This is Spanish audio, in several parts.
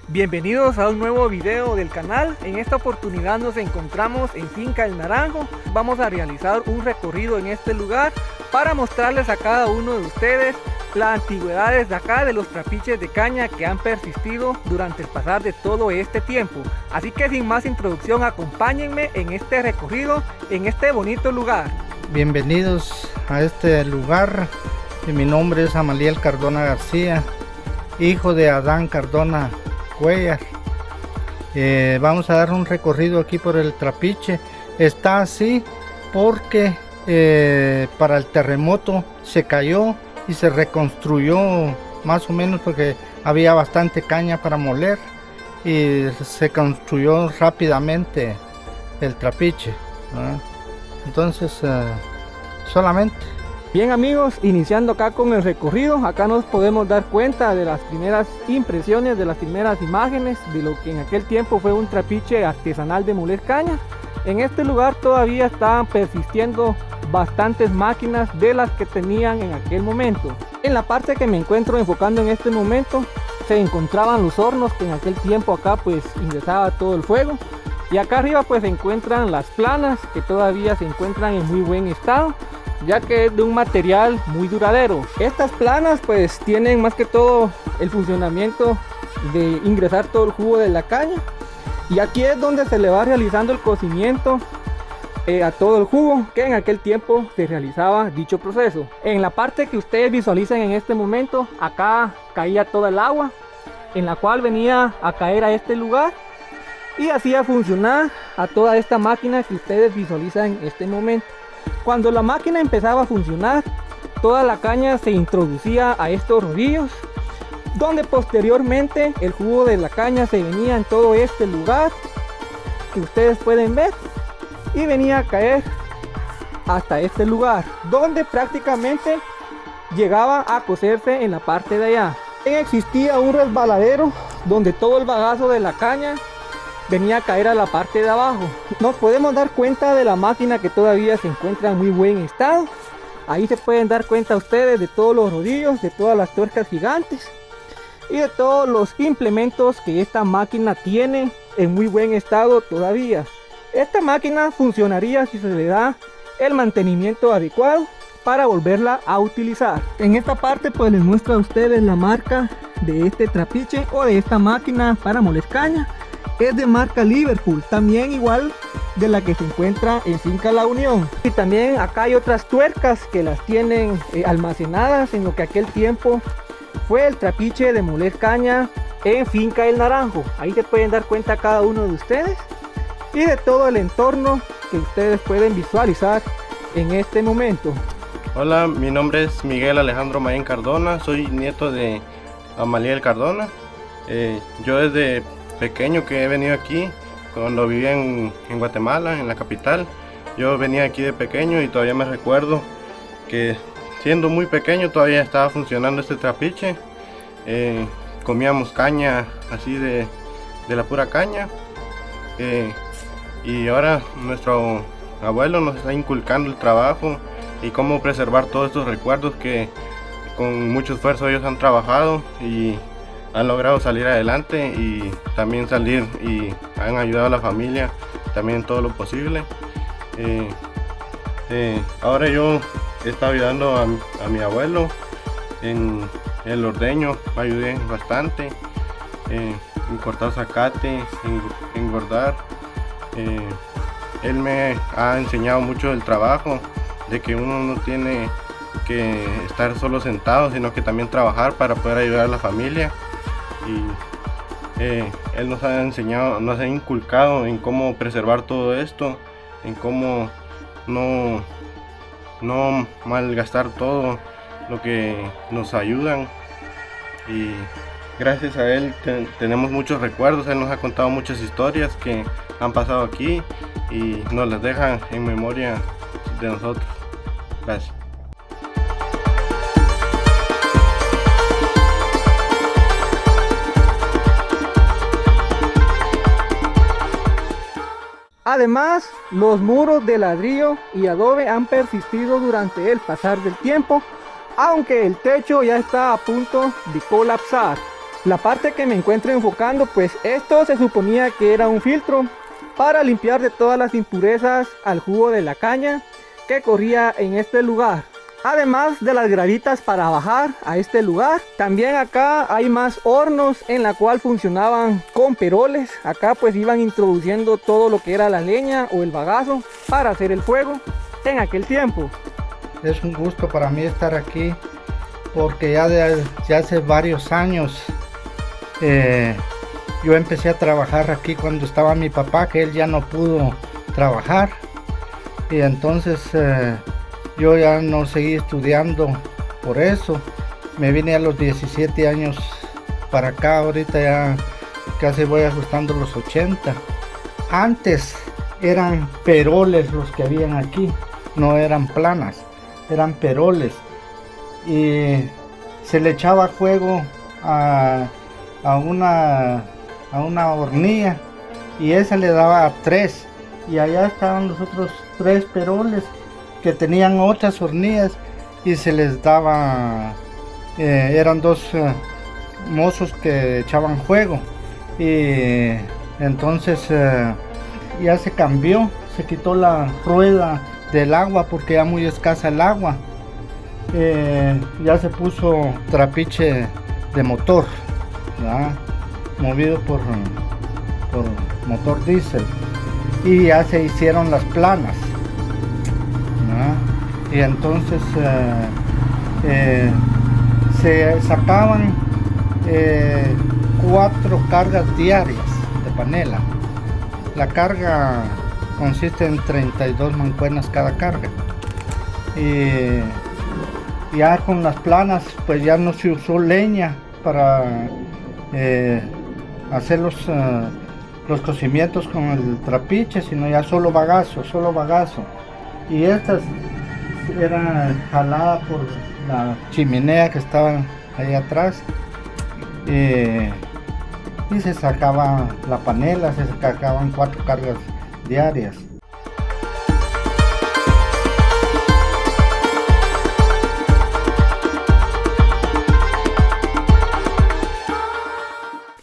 Bienvenidos a un nuevo video del canal. En esta oportunidad nos encontramos en Finca El Naranjo. Vamos a realizar un recorrido en este lugar para mostrarles a cada uno de ustedes las antigüedades de acá, de los trapiches de caña que han persistido durante el pasar de todo este tiempo. Así que sin más introducción, acompáñenme en este recorrido, en este bonito lugar. Bienvenidos a este lugar. Mi nombre es Amaliel Cardona García, hijo de Adán Cardona Cuellar. Vamos a dar un recorrido aquí por el trapiche. Está así porque para el terremoto se cayó y se reconstruyó más o menos porque había bastante caña para moler y se construyó rápidamente el trapiche, ¿no? Entonces solamente. Bien amigos, iniciando acá con el recorrido, acá nos podemos dar cuenta de las primeras impresiones, de las primeras imágenes de lo que en aquel tiempo fue un trapiche artesanal de moler caña. En este lugar todavía estaban persistiendo bastantes máquinas de las que tenían en aquel momento. En la parte que me encuentro enfocando en este momento se encontraban los hornos que en aquel tiempo acá pues ingresaba todo el fuego. Y acá arriba pues se encuentran las planas que todavía se encuentran en muy buen estado, ya que es de un material muy duradero. Estas planas pues tienen más que todo el funcionamiento de ingresar todo el jugo de la caña, y aquí es donde se le va realizando el cocimiento a todo el jugo que en aquel tiempo se realizaba dicho proceso. En la parte que ustedes visualizan en este momento, acá caía toda el agua en la cual venía a caer a este lugar y hacía funcionar a toda esta máquina que ustedes visualizan en este momento. Cuando la máquina empezaba a funcionar, toda la caña se introducía a estos rodillos, donde posteriormente el jugo de la caña se venía en todo este lugar que ustedes pueden ver y venía a caer hasta este lugar, donde prácticamente llegaba a cocerse en la parte de allá. Existía un resbaladero donde todo el bagazo de la caña venía a caer a la parte de abajo. Nos podemos dar cuenta de la máquina que todavía se encuentra en muy buen estado. Ahí se pueden dar cuenta ustedes de todos los rodillos, de todas las tuercas gigantes y de todos los implementos que esta máquina tiene en muy buen estado todavía. Esta máquina funcionaría si se le da el mantenimiento adecuado para volverla a utilizar. En esta parte pues les muestro a ustedes la marca de este trapiche o de esta máquina para moler caña. Es de marca Liverpool, también igual de la que se encuentra en Finca La Unión. Y también acá hay otras tuercas que las tienen almacenadas en lo que aquel tiempo fue el trapiche de moler caña en Finca El Naranjo. Ahí se pueden dar cuenta cada uno de ustedes y de todo el entorno que ustedes pueden visualizar en este momento. Hola, mi nombre es Miguel Alejandro Mayen Cardona, soy nieto de Amaliel Cardona. Yo desde pequeño que he venido aquí, cuando vivía en Guatemala, en la capital, yo venía aquí de pequeño y todavía me recuerdo que siendo muy pequeño todavía estaba funcionando este trapiche. Comíamos caña así de la pura caña, y ahora nuestro abuelo nos está inculcando el trabajo y cómo preservar todos estos recuerdos que con mucho esfuerzo ellos han trabajado y han logrado salir adelante, y también salir y han ayudado a la familia también todo lo posible. Ahora yo he estado ayudando a mi abuelo en el ordeño, me ayudé bastante en cortar zacate, en engordar. Él me ha enseñado mucho del trabajo, de que uno no tiene que estar solo sentado, sino que también trabajar para poder ayudar a la familia. Y él nos ha enseñado, nos ha inculcado en cómo preservar todo esto, en cómo no malgastar todo lo que nos ayudan, y gracias a él tenemos muchos recuerdos. Él nos ha contado muchas historias que han pasado aquí y nos las deja en memoria de nosotros. Gracias. Además, los muros de ladrillo y adobe han persistido durante el pasar del tiempo, aunque el techo ya está a punto de colapsar. La parte que me encuentro enfocando, pues esto se suponía que era un filtro para limpiar de todas las impurezas al jugo de la caña que corría en este lugar. Además de las graditas para bajar a este lugar, también acá hay más hornos en la cual funcionaban con peroles. Acá pues iban introduciendo todo lo que era la leña o el bagazo para hacer el fuego en aquel tiempo. Es un gusto para mí estar aquí porque ya hace varios años yo empecé a trabajar aquí cuando estaba mi papá, que él ya no pudo trabajar, y entonces yo ya no seguí estudiando por eso. Me vine a los 17 años para acá, ahorita ya casi voy ajustando los 80. Antes eran peroles los que habían aquí, no eran planas, eran peroles. Y se le echaba fuego a una hornilla y esa le daba 3. Y allá estaban los otros 3 peroles que tenían otras hornillas y se les daba, eran 2 mozos que echaban fuego, y entonces ya se cambió, se quitó la rueda del agua porque ya muy escasa el agua, ya se puso trapiche de motor, ¿verdad? Movido por motor diésel, y ya se hicieron las planas, ¿verdad? Y entonces se sacaban 4 cargas diarias de panela. La carga consiste en 32 mancuernas cada carga, y ya con las planas pues ya no se usó leña para hacer los cocimientos con el trapiche, sino ya solo bagazo. Y estas eran jaladas por la chimenea que estaba ahí atrás, y se sacaba la panela, se sacaban 4 cargas diarias.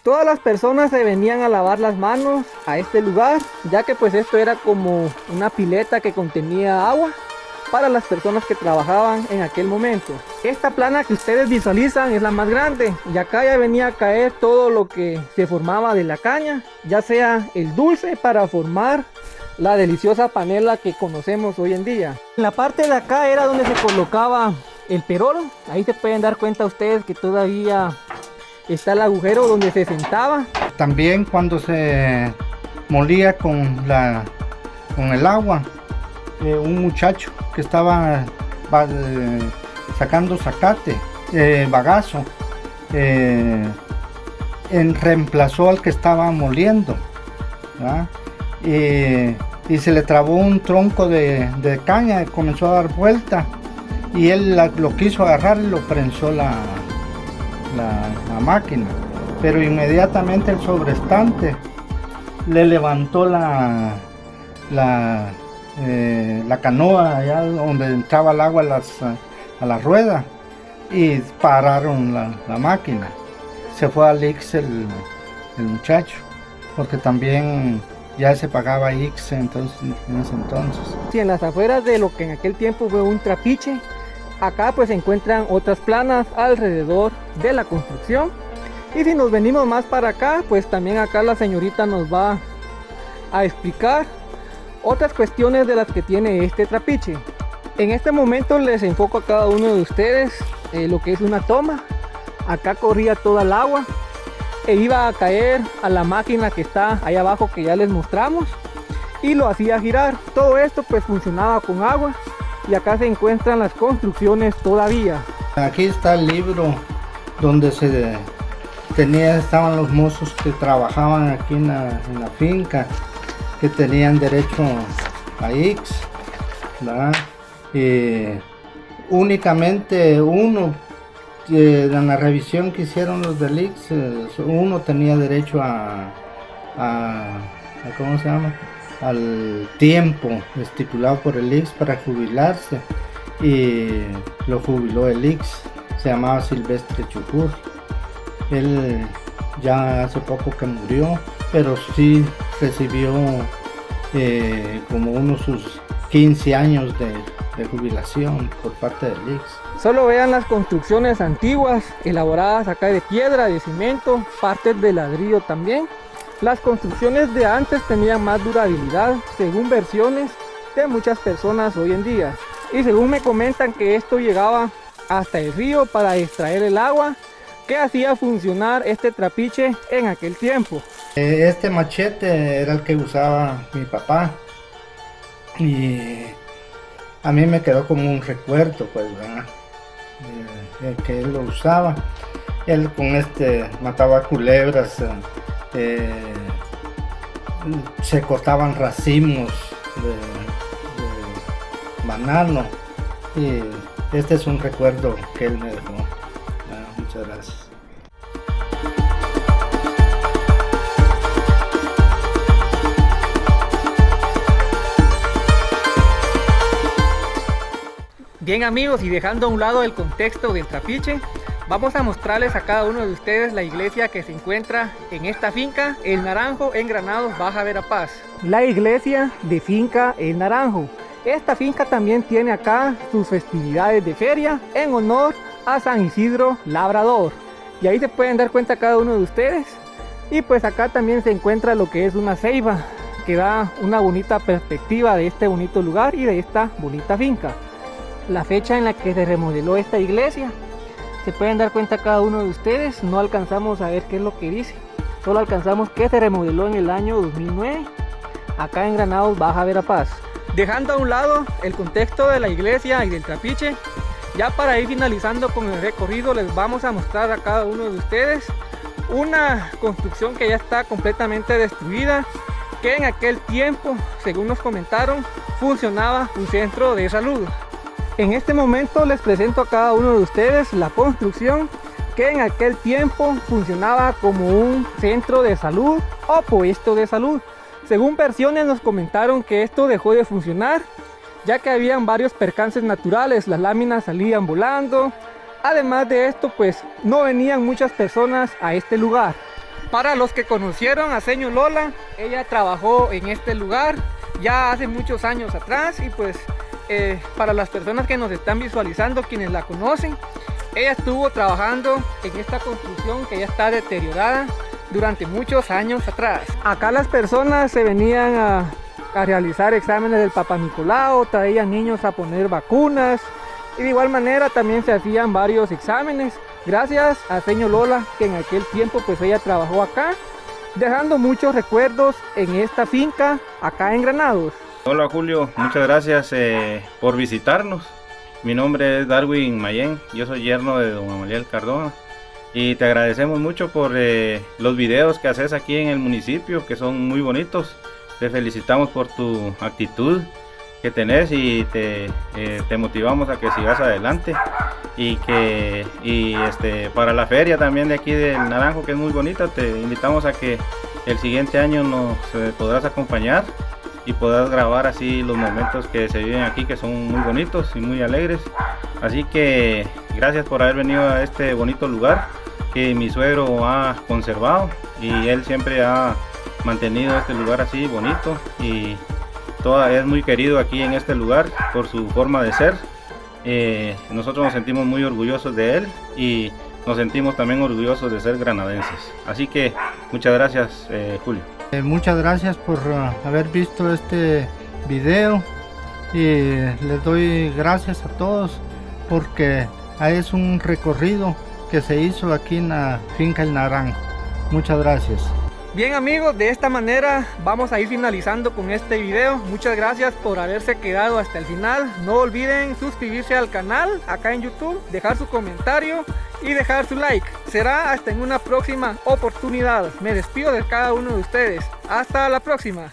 Todas las personas se venían a lavar las manos a este lugar, ya que pues esto era como una pileta que contenía agua para las personas que trabajaban en aquel momento. Esta plana que ustedes visualizan es la más grande, y acá ya venía a caer todo lo que se formaba de la caña, ya sea el dulce para formar la deliciosa panela que conocemos hoy en día. En la parte de acá era donde se colocaba el perol. Ahí se pueden dar cuenta ustedes que todavía está el agujero donde se sentaba. También cuando se molía con el agua, un muchacho que estaba sacando zacate, bagazo, reemplazó al que estaba moliendo, ¿verdad? Y se le trabó un tronco de caña, comenzó a dar vuelta, y él lo quiso agarrar y lo prensó la máquina, pero inmediatamente el sobrestante le levantó la canoa allá donde entraba el agua a la rueda, y pararon la máquina. Se fue al IX el muchacho, porque también ya se pagaba IX en ese entonces. Sí, en las afueras de lo que en aquel tiempo fue un trapiche, acá pues se encuentran otras planas alrededor de la construcción. Y si nos venimos más para acá, pues también acá la señorita nos va a explicar otras cuestiones de las que tiene este trapiche. En este momento les enfoco a cada uno de ustedes lo que es una toma. Acá corría toda el agua e iba a caer a la máquina que está ahí abajo, que ya les mostramos, y lo hacía girar. Todo esto pues funcionaba con agua, y acá se encuentran las construcciones todavía. Aquí está el libro donde estaban los mozos que trabajaban aquí en la finca, que tenían derecho a IX, ¿verdad? Únicamente uno, en la revisión que hicieron los del IX, uno tenía derecho a ¿cómo se llama?, al tiempo estipulado por el IX para jubilarse, y lo jubiló el IX. Se llamaba Silvestre Chucur. Él ya hace poco que murió, pero sí recibió como unos sus 15 años de jubilación por parte del ICS. Solo vean las construcciones antiguas, elaboradas acá de piedra, de cemento, partes de ladrillo también. Las construcciones de antes tenían más durabilidad, según versiones de muchas personas hoy en día. Y según me comentan que esto llegaba hasta el río para extraer el agua que hacía funcionar este trapiche en aquel tiempo. Este machete era el que usaba mi papá y a mí me quedó como un recuerdo, pues, ¿verdad? Que él lo usaba. Él con este mataba culebras, se cortaban racimos de banano y este es un recuerdo que él me dejó. Muchas gracias. Bien amigos, y dejando a un lado el contexto del trapiche, vamos a mostrarles a cada uno de ustedes la iglesia que se encuentra en esta finca El Naranjo en Granados, Baja Verapaz. La iglesia de Finca El Naranjo. Esta finca también tiene acá sus festividades de feria en honor a San Isidro Labrador. Y ahí se pueden dar cuenta cada uno de ustedes. Y pues acá también se encuentra lo que es una ceiba, que da una bonita perspectiva de este bonito lugar y de esta bonita finca. La fecha en la que se remodeló esta iglesia, se pueden dar cuenta cada uno de ustedes, no alcanzamos a ver qué es lo que dice, solo alcanzamos que se remodeló en el año 2009, acá en Granados, Baja Verapaz. Dejando a un lado el contexto de la iglesia y del trapiche, ya para ir finalizando con el recorrido, les vamos a mostrar a cada uno de ustedes una construcción que ya está completamente destruida, que en aquel tiempo, según nos comentaron, funcionaba un centro de salud. En este momento les presento a cada uno de ustedes la construcción que en aquel tiempo funcionaba como un centro de salud o puesto de salud. Según versiones nos comentaron que esto dejó de funcionar ya que habían varios percances naturales, las láminas salían volando. Además de esto, pues no venían muchas personas a este lugar. Para los que conocieron a Señor Lola, ella trabajó en este lugar ya hace muchos años atrás y pues para las personas que nos están visualizando, quienes la conocen, ella estuvo trabajando en esta construcción que ya está deteriorada durante muchos años atrás. Acá las personas se venían a realizar exámenes del Papá Nicolau, traían niños a poner vacunas y de igual manera también se hacían varios exámenes gracias a Señor Lola, que en aquel tiempo pues ella trabajó acá, dejando muchos recuerdos en esta finca acá en Granados. Hola Julio, muchas gracias por visitarnos. Mi nombre es Darwin Mayén, yo soy yerno de don Amaliel Cardona y te agradecemos mucho por los videos que haces aquí en el municipio, que son muy bonitos. Te felicitamos por tu actitud que tenés y te motivamos a que sigas adelante y para la feria también de aquí del Naranjo, que es muy bonita, te invitamos a que el siguiente año nos podrás acompañar y podrás grabar así los momentos que se viven aquí, que son muy bonitos y muy alegres. Así que gracias por haber venido a este bonito lugar que mi suegro ha conservado y él siempre ha mantenido este lugar así bonito y es muy querido aquí en este lugar por su forma de ser. Nosotros nos sentimos muy orgullosos de él y nos sentimos también orgullosos de ser granadenses. Así que muchas gracias, Julio. Muchas gracias por haber visto este video y les doy gracias a todos porque es un recorrido que se hizo aquí en la finca El Naranjo. Muchas gracias. Bien amigos, de esta manera vamos a ir finalizando con este video. Muchas gracias por haberse quedado hasta el final. No olviden suscribirse al canal acá en YouTube, dejar su comentario y dejar su like. Será hasta en una próxima oportunidad. Me despido de cada uno de ustedes. Hasta la próxima.